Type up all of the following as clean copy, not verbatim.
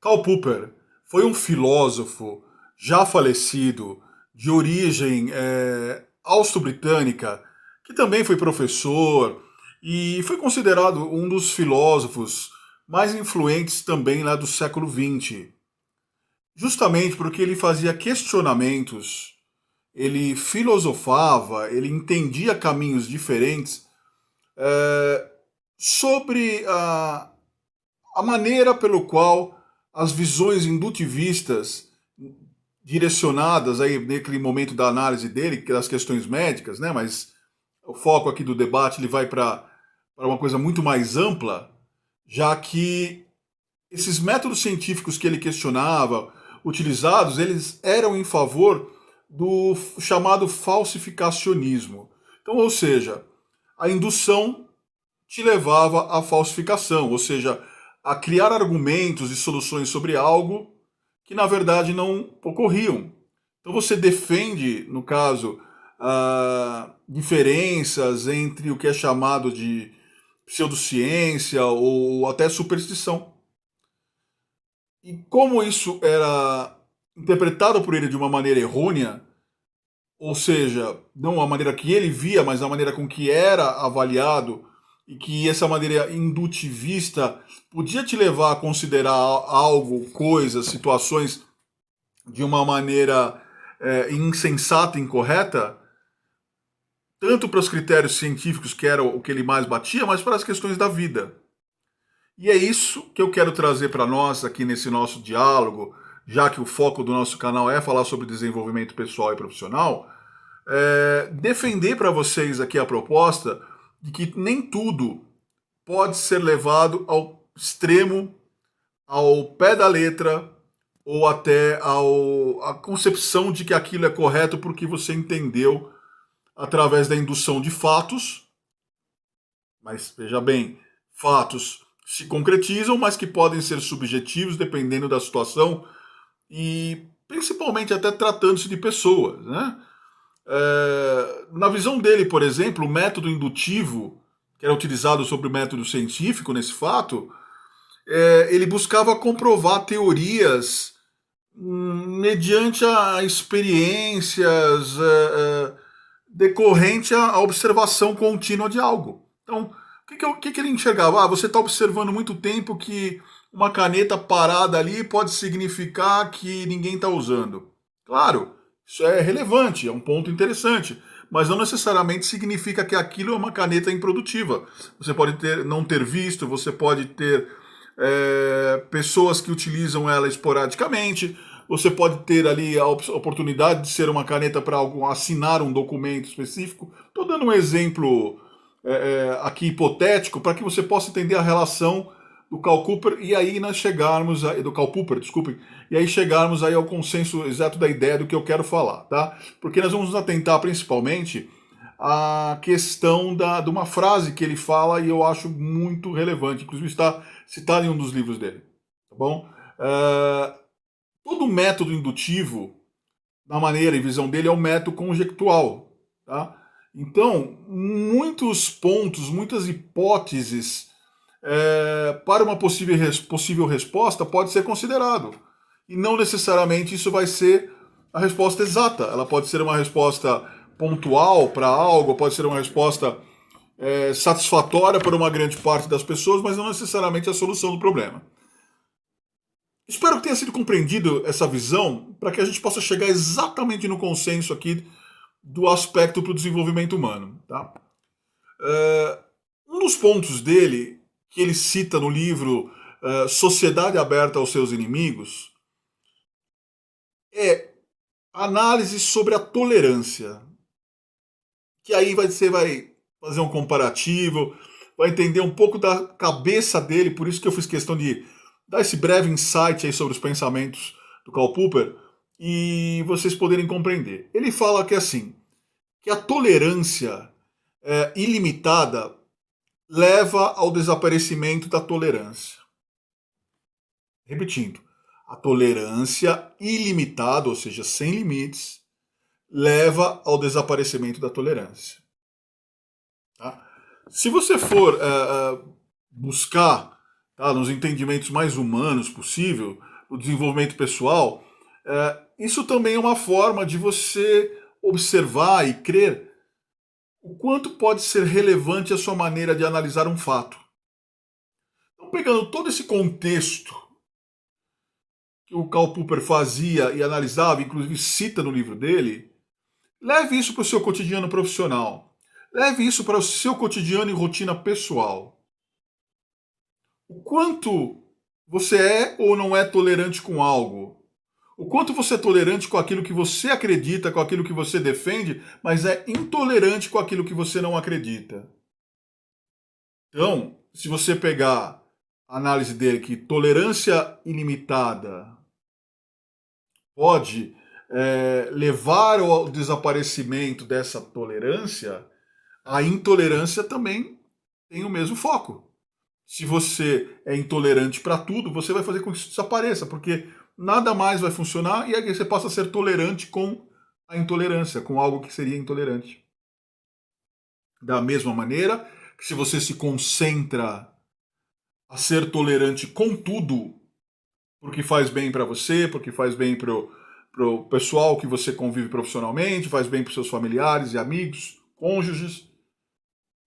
Karl Popper foi um filósofo já falecido, de origem austro-britânica, que também foi professor e foi considerado um dos filósofos mais influentes também lá do século XX. Justamente porque ele fazia questionamentos, ele filosofava, ele entendia caminhos diferentes sobre a maneira pelo qual as visões indutivistas direcionadas aí naquele momento da análise dele, que é das questões médicas, né? Mas o foco aqui do debate ele vai para uma coisa muito mais ampla, já que esses métodos científicos que ele questionava, utilizados, eles eram em favor do chamado falsificacionismo. Então, ou seja, a indução te levava à falsificação, ou seja, a criar argumentos e soluções sobre algo que na verdade não ocorriam. Então você defende, no caso, diferenças entre o que é chamado de pseudociência ou até superstição. E como isso era interpretado por ele de uma maneira errônea, ou seja, não a maneira que ele via, mas a maneira com que era avaliado, e que essa maneira indutivista podia te levar a considerar algo, coisas, situações de uma maneira insensata, incorreta, tanto para os critérios científicos, que era o que ele mais batia, mas para as questões da vida. E é isso que eu quero trazer para nós aqui nesse nosso diálogo, já que o foco do nosso canal é falar sobre desenvolvimento pessoal e profissional, defender para vocês aqui a proposta de que nem tudo pode ser levado ao extremo, ao pé da letra, ou até a concepção de que aquilo é correto porque você entendeu através da indução de fatos, mas veja bem, fatos se concretizam, mas que podem ser subjetivos dependendo da situação e principalmente até tratando-se de pessoas, né? Na visão dele, por exemplo, o método indutivo, que era utilizado sobre o método científico nesse fato, ele buscava comprovar teorias mediante a experiências decorrente à observação contínua de algo. Então, o que ele enxergava? Você está observando muito tempo que uma caneta parada ali pode significar que ninguém está usando. Claro, isso é relevante, é um ponto interessante, mas não necessariamente significa que aquilo é uma caneta improdutiva. Você pode não ter visto, você pode ter pessoas que utilizam ela esporadicamente, você pode ter ali a oportunidade de ser uma caneta para assinar um documento específico. Estou dando um exemplo aqui hipotético para que você possa entender a relação do Karl Popper e aí nós chegarmos do Karl Popper, desculpem, e aí chegarmos aí ao consenso exato da ideia do que eu quero falar, tá? Porque nós vamos nos atentar principalmente à questão de uma frase que ele fala e eu acho muito relevante, inclusive está citada em um dos livros dele, tá bom? Todo método indutivo, na maneira e visão dele, é um método conjectual, tá? Então, muitos pontos, muitas hipóteses para uma possível resposta pode ser considerado. E não necessariamente isso vai ser a resposta exata. Ela pode ser uma resposta pontual para algo, pode ser uma resposta satisfatória para uma grande parte das pessoas, mas não necessariamente a solução do problema. Espero que tenha sido compreendido essa visão para que a gente possa chegar exatamente no consenso aqui do aspecto para o desenvolvimento humano. Tá? Um dos pontos dele, que ele cita no livro Sociedade Aberta aos Seus Inimigos, é análise sobre a tolerância. Que aí você vai fazer um comparativo, vai entender um pouco da cabeça dele, por isso que eu fiz questão de dar esse breve insight aí sobre os pensamentos do Karl Popper e vocês poderem compreender. Ele fala que assim, que a tolerância ilimitada leva ao desaparecimento da tolerância. Repetindo, a tolerância ilimitada, ou seja, sem limites, leva ao desaparecimento da tolerância. Tá? Se você for buscar, tá, nos entendimentos mais humanos possível, o desenvolvimento pessoal, isso também é uma forma de você observar e crer o quanto pode ser relevante a sua maneira de analisar um fato. Então, pegando todo esse contexto que o Karl Popper fazia e analisava, inclusive cita no livro dele, leve isso para o seu cotidiano profissional. Leve isso para o seu cotidiano e rotina pessoal. O quanto você é ou não é tolerante com algo. O quanto você é tolerante com aquilo que você acredita, com aquilo que você defende, mas é intolerante com aquilo que você não acredita. Então, se você pegar a análise dele que tolerância ilimitada pode levar ao desaparecimento dessa tolerância, a intolerância também tem o mesmo foco. Se você é intolerante para tudo, você vai fazer com que isso desapareça, porque nada mais vai funcionar e aí você passa a ser tolerante com a intolerância, com algo que seria intolerante. Da mesma maneira que se você se concentra a ser tolerante com tudo, porque faz bem para você, porque faz bem para o pessoal que você convive profissionalmente, faz bem para os seus familiares e amigos, cônjuges,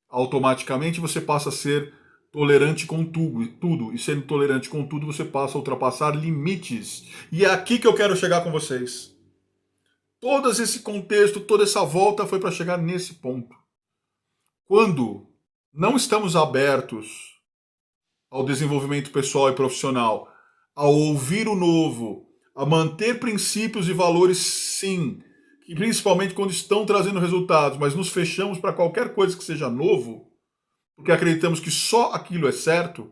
automaticamente você passa a ser tolerante com tudo. E sendo tolerante com tudo, você passa a ultrapassar limites. E é aqui que eu quero chegar com vocês. Todo esse contexto, toda essa volta foi para chegar nesse ponto. Quando não estamos abertos ao desenvolvimento pessoal e profissional, a ouvir o novo, a manter princípios e valores, sim, que principalmente quando estão trazendo resultados, mas nos fechamos para qualquer coisa que seja novo, porque acreditamos que só aquilo é certo,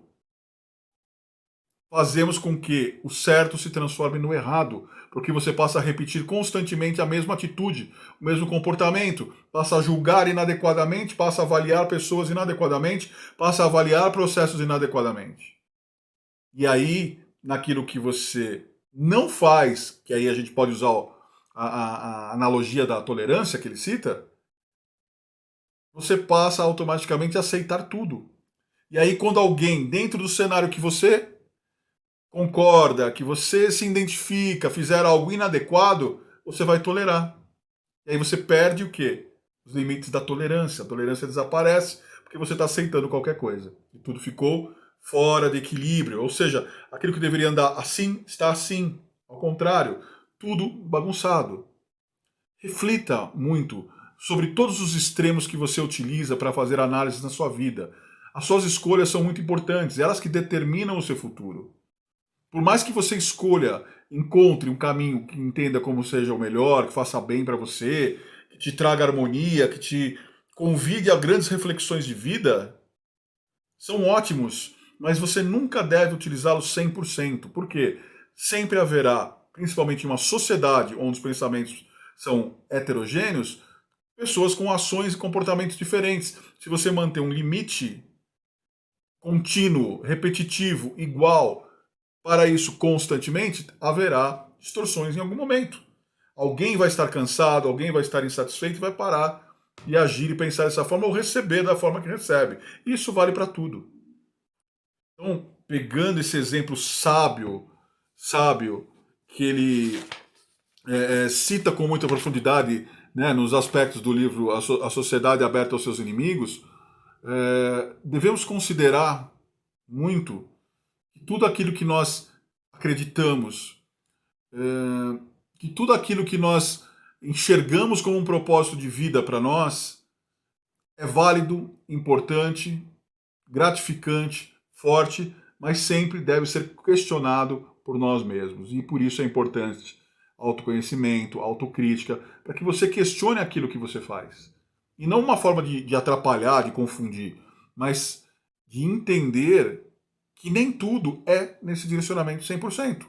fazemos com que o certo se transforme no errado, porque você passa a repetir constantemente a mesma atitude, o mesmo comportamento, passa a julgar inadequadamente, passa a avaliar pessoas inadequadamente, passa a avaliar processos inadequadamente. E aí, naquilo que você não faz, que aí a gente pode usar a analogia da tolerância que ele cita, você passa automaticamente a aceitar tudo. E aí, quando alguém, dentro do cenário que você concorda, que você se identifica, fizer algo inadequado, você vai tolerar. E aí você perde o quê? Os limites da tolerância. A tolerância desaparece porque você está aceitando qualquer coisa. E tudo ficou fora de equilíbrio. Ou seja, aquilo que deveria andar assim, está assim. Ao contrário, tudo bagunçado. Reflita muito sobre todos os extremos que você utiliza para fazer análises na sua vida. As suas escolhas são muito importantes, elas que determinam o seu futuro. Por mais que você escolha, encontre um caminho que entenda como seja o melhor, que faça bem para você, que te traga harmonia, que te convide a grandes reflexões de vida, são ótimos, mas você nunca deve utilizá-los 100%. Por quê? Sempre haverá, principalmente em uma sociedade onde os pensamentos são heterogêneos, pessoas com ações e comportamentos diferentes. Se você manter um limite contínuo, repetitivo, igual, para isso constantemente, haverá distorções em algum momento. Alguém vai estar cansado, alguém vai estar insatisfeito e vai parar e agir e pensar dessa forma ou receber da forma que recebe. Isso vale para tudo. Então, pegando esse exemplo sábio que ele cita com muita profundidade, né, nos aspectos do livro A Sociedade Aberta aos Seus Inimigos, devemos considerar muito que tudo aquilo que nós acreditamos, que tudo aquilo que nós enxergamos como um propósito de vida para nós é válido, importante, gratificante, forte, mas sempre deve ser questionado por nós mesmos. E por isso é importante autoconhecimento, autocrítica, para que você questione aquilo que você faz. E não uma forma de atrapalhar, de confundir, mas de entender que nem tudo é nesse direcionamento 100%.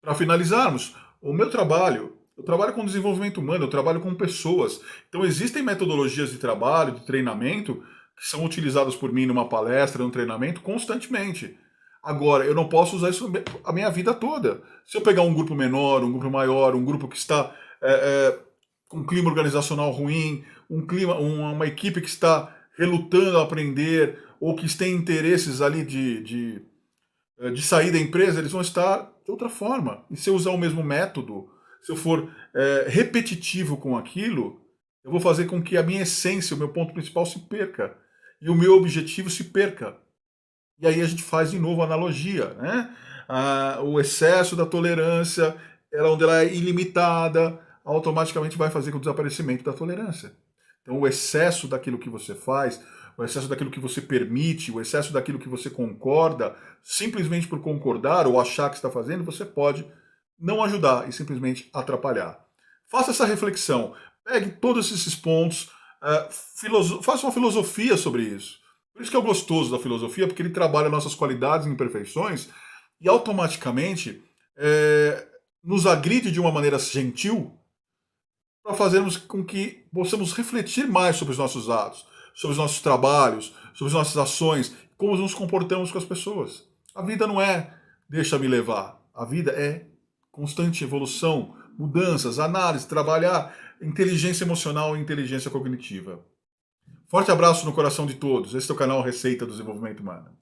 Para finalizarmos, o meu trabalho, eu trabalho com desenvolvimento humano, eu trabalho com pessoas. Então existem metodologias de trabalho, de treinamento, que são utilizadas por mim numa palestra, num treinamento, constantemente. Agora, eu não posso usar isso a minha vida toda. Se eu pegar um grupo menor, um grupo maior, um grupo que está com um clima organizacional ruim, uma equipe que está relutando a aprender, ou que tem interesses ali de sair da empresa, eles vão estar de outra forma. E se eu usar o mesmo método, se eu for repetitivo com aquilo, eu vou fazer com que a minha essência, o meu ponto principal se perca. E o meu objetivo se perca. E aí a gente faz de novo a analogia, né? O excesso da tolerância, onde ela é ilimitada, automaticamente vai fazer com o desaparecimento da tolerância. Então o excesso daquilo que você faz, o excesso daquilo que você permite, o excesso daquilo que você concorda, simplesmente por concordar ou achar que está fazendo, você pode não ajudar e simplesmente atrapalhar. Faça essa reflexão, pegue todos esses pontos, faça uma filosofia sobre isso. Por isso que é o gostoso da filosofia, porque ele trabalha nossas qualidades e imperfeições e automaticamente nos agride de uma maneira gentil para fazermos com que possamos refletir mais sobre os nossos atos, sobre os nossos trabalhos, sobre as nossas ações, como nos comportamos com as pessoas. A vida não é deixa-me levar. A vida é constante evolução, mudanças, análise, trabalhar inteligência emocional e inteligência cognitiva. Forte abraço no coração de todos. Este é o canal Receita do Desenvolvimento Humano.